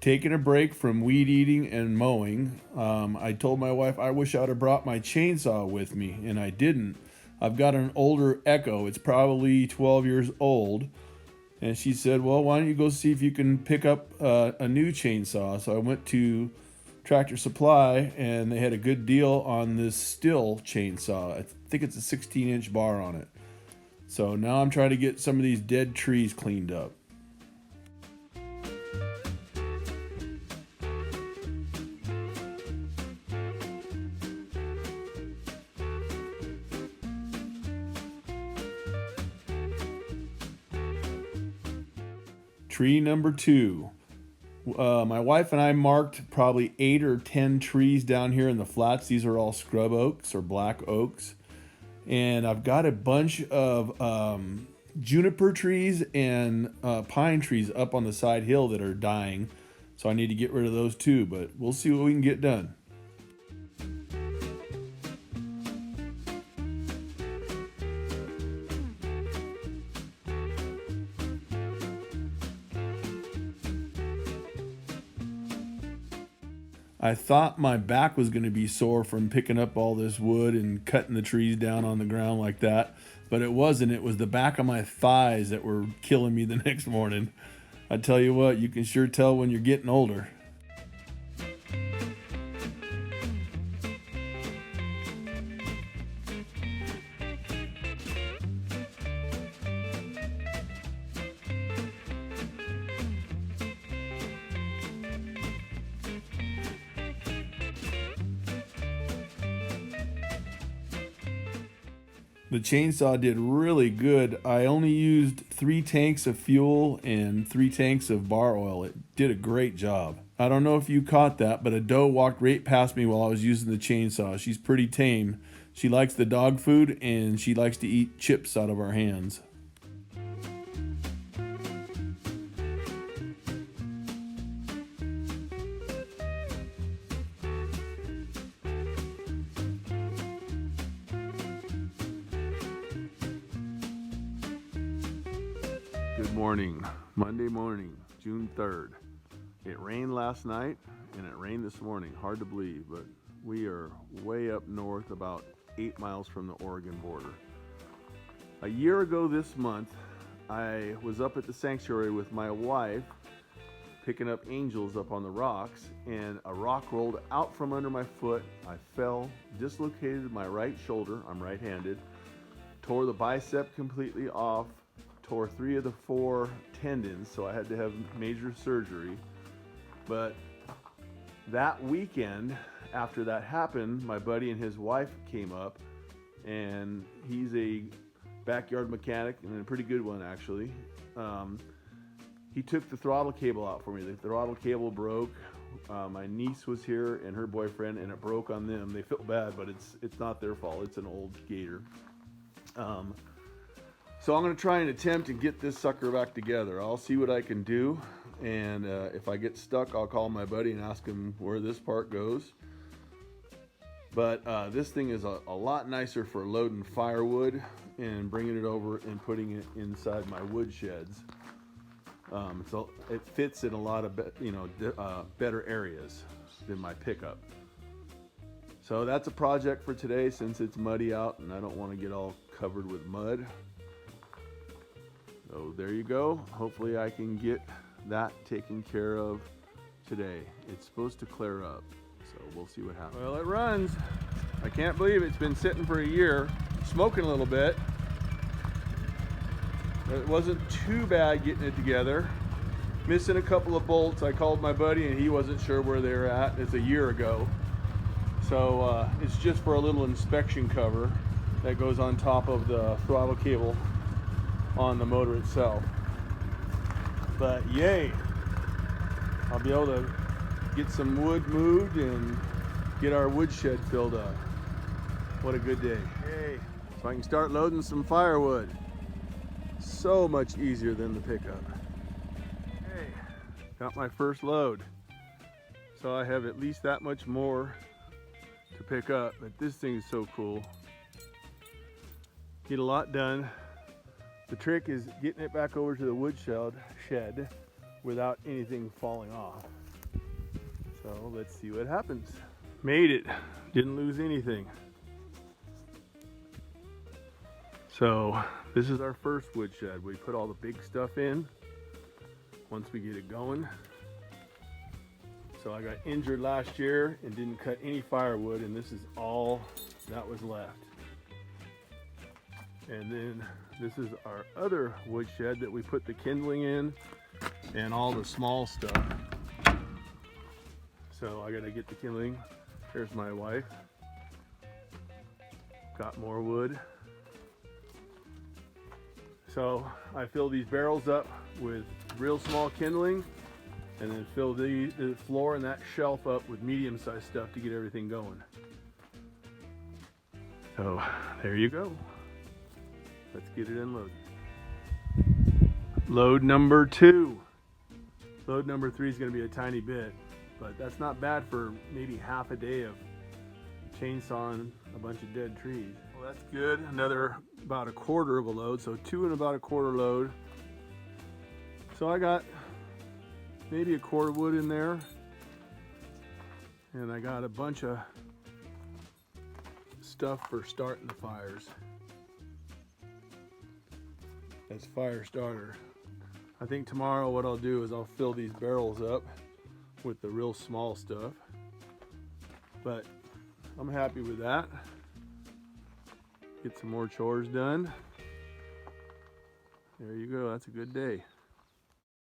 taking a break from weed eating and mowing. I told my wife I wish I would have brought my chainsaw with me, and I didn't. I've got an older Echo. It's probably 12 years old. And she said, well, why don't you go see if you can pick up a new chainsaw? So I went to Tractor Supply, and they had a good deal on this Stihl chainsaw. I think it's a 16-inch bar on it. So now I'm trying to get some of these dead trees cleaned up. Tree number 2. My wife and I marked probably 8 or 10 trees down here in the flats. These are all scrub oaks or black oaks. And I've got a bunch of juniper trees and pine trees up on the side hill that are dying. So I need to get rid of those too, but we'll see what we can get done. I thought my back was going to be sore from picking up all this wood and cutting the trees down on the ground like that, but it wasn't. It was the back of my thighs that were killing me the next morning. I tell you what, you can sure tell when you're getting older. The chainsaw did really good. I only used 3 tanks of fuel and 3 tanks of bar oil. It did a great job. I don't know if you caught that, but a doe walked right past me while I was using the chainsaw. She's pretty tame. She likes the dog food and she likes to eat chips out of our hands. Good morning, Monday morning, June 3rd. It rained last night and it rained this morning. Hard to believe, but we are way up north, about 8 miles from the Oregon border. A year ago this month, I was up at the sanctuary with my wife picking up angels up on the rocks, and a rock rolled out from under my foot. I fell, dislocated my right shoulder, I'm right-handed, tore the bicep completely off, tore 3 of the 4 tendons, so I had to have major surgery. But that weekend, after that happened, my buddy and his wife came up, and he's a backyard mechanic, and a pretty good one actually. He took the throttle cable out for me. The throttle cable broke. My niece was here and her boyfriend, and it broke on them. They feel bad, but it's not their fault. It's an old Gator. So I'm going to try and attempt and get this sucker back together. I'll see what I can do, and if I get stuck, I'll call my buddy and ask him where this part goes. But this thing is a lot nicer for loading firewood and bringing it over and putting it inside my wood sheds. So it fits in a lot of better areas than my pickup. So that's a project for today, since it's muddy out and I don't want to get all covered with mud. So there you go. Hopefully I can get that taken care of today. It's supposed to clear up, so we'll see what happens. Well, it runs. I can't believe it's been sitting for a year, smoking a little bit. It wasn't too bad getting it together. Missing a couple of bolts. I called my buddy and he wasn't sure where they were at. It's a year ago. So it's just for a little inspection cover that goes on top of the throttle cable on the motor itself. But yay, I'll be able to get some wood moved and get our wood shed filled up. What a good day. Yay, so I can start loading some firewood. So much easier than the pickup. Hey, got my first load. So I have at least that much more to pick up, but this thing is so cool. Get a lot done. The trick is getting it back over to the wood shed without anything falling off. So let's see what happens. Made it. Didn't lose anything. So this is our first woodshed. We put all the big stuff in once we get it going. So I got injured last year and didn't cut any firewood, and this is all that was left. And then this is our other woodshed that we put the kindling in and all the small stuff. So I gotta get the kindling. Here's my wife. Got more wood. So I fill these barrels up with real small kindling and then fill the floor and that shelf up with medium-sized stuff to get everything going. So there you go. Let's get it unloaded. Load number 2. Load number 3 is going to be a tiny bit, but that's not bad for maybe half a day of chainsawing a bunch of dead trees. Well, that's good. Another about a quarter of a load, so 2 and about a quarter load. So I got maybe a cord of wood in there, and I got a bunch of stuff for starting the fires. As fire starter. I think tomorrow what I'll do is I'll fill these barrels up with the real small stuff, but I'm happy with that. Get some more chores done. There you go, that's a good day.